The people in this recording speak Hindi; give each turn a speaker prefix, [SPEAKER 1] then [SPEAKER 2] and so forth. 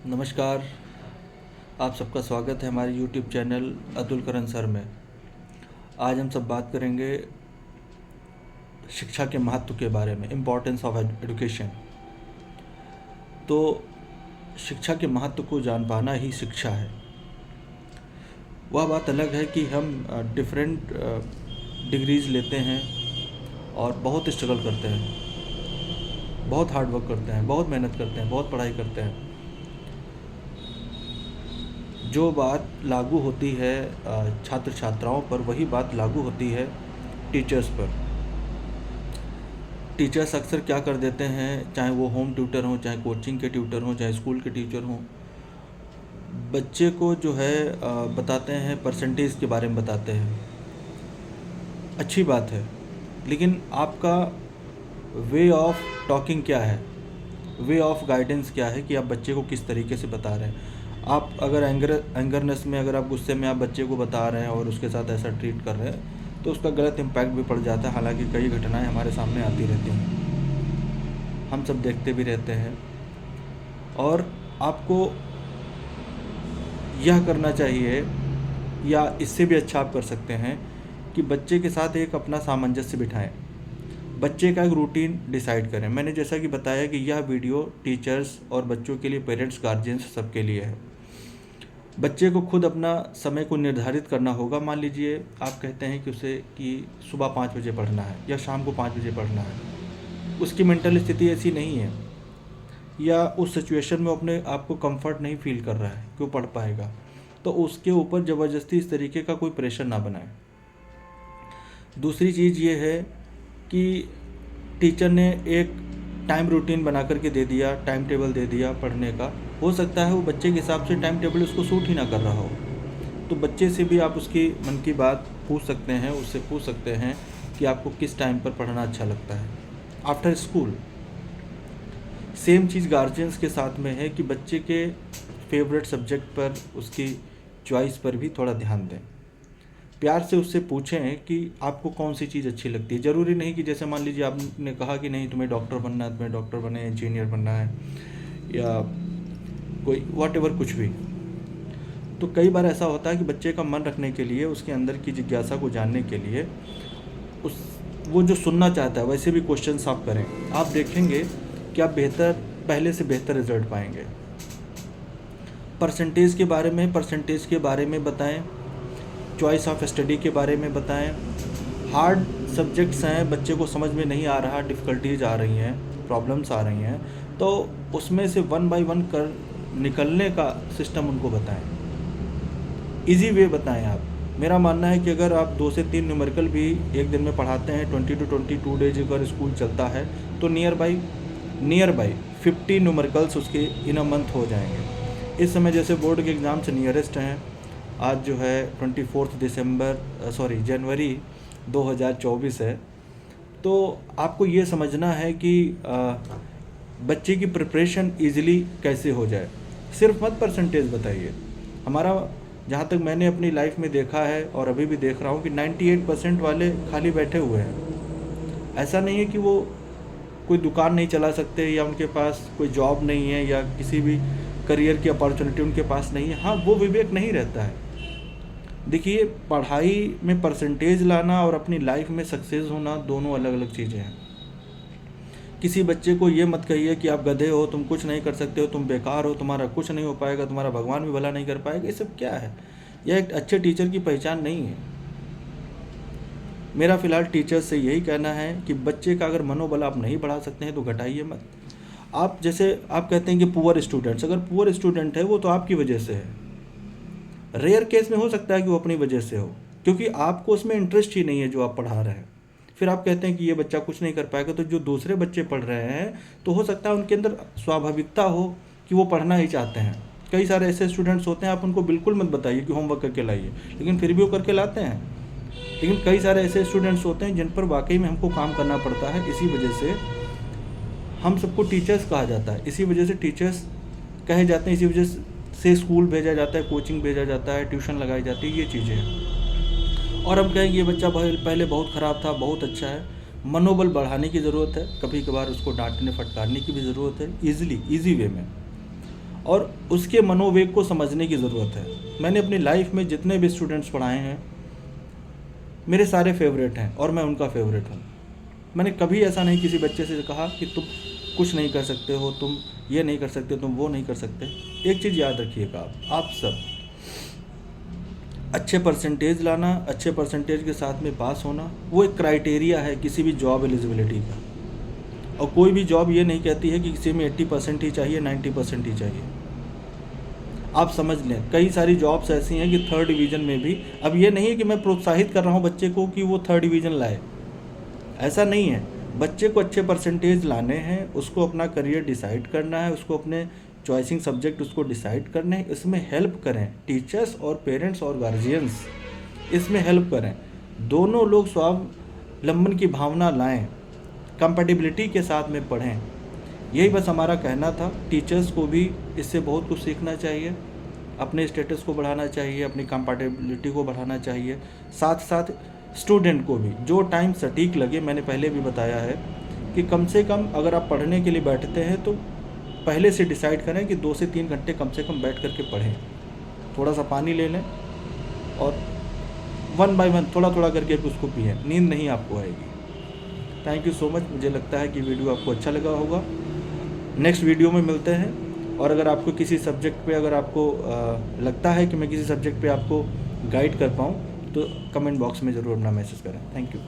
[SPEAKER 1] नमस्कार। आप सबका स्वागत है हमारे YouTube चैनल अतुल करण सर में। आज हम सब बात करेंगे शिक्षा के महत्व के बारे में, इम्पोर्टेंस ऑफ एजुकेशन। तो शिक्षा के महत्व को जान पाना ही शिक्षा है। वह बात अलग है कि हम डिफरेंट डिग्रीज़ लेते हैं और बहुत स्ट्रगल करते हैं, बहुत हार्ड वर्क करते हैं, बहुत मेहनत करते हैं, बहुत पढ़ाई करते हैं। जो बात लागू होती है छात्र छात्राओं पर, वही बात लागू होती है टीचर्स पर। टीचर्स अक्सर क्या कर देते हैं, चाहे वो होम ट्यूटर हों, चाहे कोचिंग के ट्यूटर हों, चाहे स्कूल के टीचर हों, बच्चे को जो है बताते हैं, परसेंटेज के बारे में बताते हैं। अच्छी बात है, लेकिन आपका वे ऑफ टॉकिंग क्या है, वे ऑफ गाइडेंस क्या है कि आप बच्चे को किस तरीके से बता रहे हैं। आप अगर एंगरनेस में, अगर आप गुस्से में आप बच्चे को बता रहे हैं और उसके साथ ऐसा ट्रीट कर रहे हैं, तो उसका गलत इम्पैक्ट भी पड़ जाता है। हालांकि कई घटनाएं हमारे सामने आती रहती हैं, हम सब देखते भी रहते हैं। और आपको यह करना चाहिए, या इससे भी अच्छा आप कर सकते हैं, कि बच्चे के साथ एक अपना सामंजस्य बिठाएं, बच्चे का एक रूटीन डिसाइड करें। मैंने जैसा कि बताया कि यह वीडियो टीचर्स और बच्चों के लिए, पेरेंट्स, गार्जियंस सबके लिए है। बच्चे को खुद अपना समय को निर्धारित करना होगा। मान लीजिए आप कहते हैं कि उसे कि सुबह 5 बजे पढ़ना है या शाम को 5 बजे पढ़ना है। उसकी मेंटल स्थिति ऐसी नहीं है, या उस सिचुएशन में अपने आप को कंफर्ट नहीं फील कर रहा है कि वो पढ़ पाएगा, तो उसके ऊपर ज़बरदस्ती इस तरीके का कोई प्रेशर ना बनाए। दूसरी चीज़ ये है कि टीचर ने एक टाइम रूटीन बना करके दे दिया, टाइम टेबल दे दिया पढ़ने का। हो सकता है वो बच्चे के हिसाब से टाइम टेबल उसको सूट ही ना कर रहा हो, तो बच्चे से भी आप उसकी मन की बात पूछ सकते हैं, उससे पूछ सकते हैं कि आपको किस टाइम पर पढ़ना अच्छा लगता है आफ्टर स्कूल। सेम चीज़ गार्जियंस के साथ में है कि बच्चे के फेवरेट सब्जेक्ट पर, उसकी चॉइस पर भी थोड़ा ध्यान दें। प्यार से उससे पूछें कि आपको कौन सी चीज़ अच्छी लगती है। ज़रूरी नहीं कि जैसे मान लीजिए आपने कहा कि नहीं तुम्हें डॉक्टर बनना है, तुम्हें डॉक्टर बने, इंजीनियर बनना है, या कोई व्हाटएवर कुछ भी। तो कई बार ऐसा होता है कि बच्चे का मन रखने के लिए, उसके अंदर की जिज्ञासा को जानने के लिए, उस वो जो सुनना चाहता है वैसे भी क्वेश्चंस आप करें। आप देखेंगे कि आप पहले से बेहतर रिजल्ट पाएंगे। परसेंटेज के बारे में बताएं, चॉइस ऑफ स्टडी के बारे में बताएं। हार्ड सब्जेक्ट्स हैं, बच्चे को समझ में नहीं आ रहा, डिफ़िकल्टीज आ रही हैं, प्रॉब्लम्स आ रही हैं, तो उसमें से 1 बाय 1 कर निकलने का सिस्टम उनको बताएं। इजी वे बताएं आप। मेरा मानना है कि अगर आप 2 से 3 न्यूमेरिकल भी एक दिन में पढ़ाते हैं, 20 to 22 डेज अगर स्कूल चलता है, तो नियर बाई 50 न्यूमेरिकल्स उसके इन अ मंथ हो जाएंगे। इस समय जैसे बोर्ड के एग्ज़ाम से नियरेस्ट हैं, आज जो है जनवरी 2024 है। तो आपको ये समझना है कि बच्चे की प्रिपरेशन ईज़िली कैसे हो जाए। सिर्फ मत परसेंटेज बताइए। हमारा, जहाँ तक मैंने अपनी लाइफ में देखा है और अभी भी देख रहा हूँ, कि 98% वाले खाली बैठे हुए हैं। ऐसा नहीं है कि वो कोई दुकान नहीं चला सकते, या उनके पास कोई जॉब नहीं है, या किसी भी करियर की अपॉर्चुनिटी उनके पास नहीं है। हाँ, वो विवेक नहीं रहता है। देखिए, पढ़ाई में परसेंटेज लाना और अपनी लाइफ में सक्सेस होना दोनों अलग अलग चीज़ें हैं। किसी बच्चे को ये मत कहिए कि आप गधे हो, तुम कुछ नहीं कर सकते हो, तुम बेकार हो, तुम्हारा कुछ नहीं हो पाएगा, तुम्हारा भगवान भी भला नहीं कर पाएगा। ये सब क्या है? यह एक अच्छे टीचर की पहचान नहीं है। मेरा फ़िलहाल टीचर्स से यही कहना है कि बच्चे का अगर मनोबल आप नहीं बढ़ा सकते हैं तो घटाइए मत। आप जैसे आप कहते हैं कि पुअर स्टूडेंट्स, अगर पुअर स्टूडेंट है वो तो आपकी वजह से है। रेयर केस में हो सकता है कि वो अपनी वजह से हो, क्योंकि आपको उसमें इंटरेस्ट ही नहीं है जो आप पढ़ा रहे हैं। फिर आप कहते हैं कि ये बच्चा कुछ नहीं कर पाएगा, तो जो दूसरे बच्चे पढ़ रहे हैं, तो हो सकता है उनके अंदर स्वाभाविकता हो कि वो पढ़ना ही चाहते हैं। कई सारे ऐसे स्टूडेंट्स होते हैं, आप उनको बिल्कुल मत बताइए कि होमवर्क करके लाइए, लेकिन फिर भी वो करके लाते हैं। लेकिन कई सारे ऐसे स्टूडेंट्स होते हैं जिन पर वाकई में हमको काम करना पड़ता है। इसी वजह से हम सबको टीचर्स कहा जाता है, इसी वजह से टीचर्स कहे जाते हैं, इसी वजह से स्कूल भेजा जाता है, कोचिंग भेजा जाता है, ट्यूशन लगाई जाती है, ये चीज़ें हैं। और हम कहेंगे ये बच्चा पहले बहुत ख़राब था, बहुत अच्छा है। मनोबल बढ़ाने की ज़रूरत है, कभी कभार उसको डांटने फटकारने की भी ज़रूरत है, ईज़ी वे में। और उसके मनोवेग को समझने की ज़रूरत है। मैंने अपनी लाइफ में जितने भी स्टूडेंट्स पढ़ाए हैं मेरे सारे फेवरेट हैं और मैं उनका फेवरेट हूँ। मैंने कभी ऐसा नहीं किसी बच्चे से कहा कि तुम कुछ नहीं कर सकते हो, तुम ये नहीं कर सकते, तुम वो नहीं कर सकते। एक चीज़ याद रखिएगा, आप सब अच्छे परसेंटेज लाना, अच्छे परसेंटेज के साथ में पास होना, वो एक क्राइटेरिया है किसी भी जॉब एलिजिबिलिटी का। और कोई भी जॉब ये नहीं कहती है कि किसी में 80% ही चाहिए, 90% ही चाहिए। आप समझ लें, कई सारी जॉब्स ऐसी हैं कि 3rd डिवीज़न में भी, अब ये नहीं है कि मैं प्रोत्साहित कर रहा हूँ बच्चे को कि वो 3rd डिवीज़न लाए, ऐसा नहीं है। बच्चे को अच्छे परसेंटेज लाने हैं, उसको अपना करियर डिसाइड करना है, उसको अपने चॉइसिंग सब्जेक्ट उसको डिसाइड करने हैं। इसमें हेल्प करें टीचर्स और पेरेंट्स और गार्जियंस, इसमें हेल्प करें। दोनों लोग स्वावलंबन की भावना लाएं, कंपैटिबिलिटी के साथ में पढ़ें। यही बस हमारा कहना था। टीचर्स को भी इससे बहुत कुछ सीखना चाहिए, अपने स्टेटस को बढ़ाना चाहिए, अपनी कंपैटिबिलिटी को बढ़ाना चाहिए। साथ साथ स्टूडेंट को भी जो टाइम सटीक लगे, मैंने पहले भी बताया है कि कम से कम अगर आप पढ़ने के लिए बैठते हैं तो पहले से डिसाइड करें कि 2 से 3 घंटे कम से कम बैठ करके पढ़ें। थोड़ा सा पानी ले लें और 1 बाय 1 थोड़ा थोड़ा करके उसको पिएं, नींद नहीं आपको आएगी। Thank you so much. मुझे लगता है कि वीडियो आपको अच्छा लगा होगा। नेक्स्ट वीडियो में मिलते हैं। और अगर आपको किसी सब्जेक्ट पे, अगर आपको लगता है कि मैं किसी सब्जेक्ट पे आपको गाइड कर पाऊँ तो कमेंट बॉक्स में ज़रूर अपना मैसेज करें। Thank you.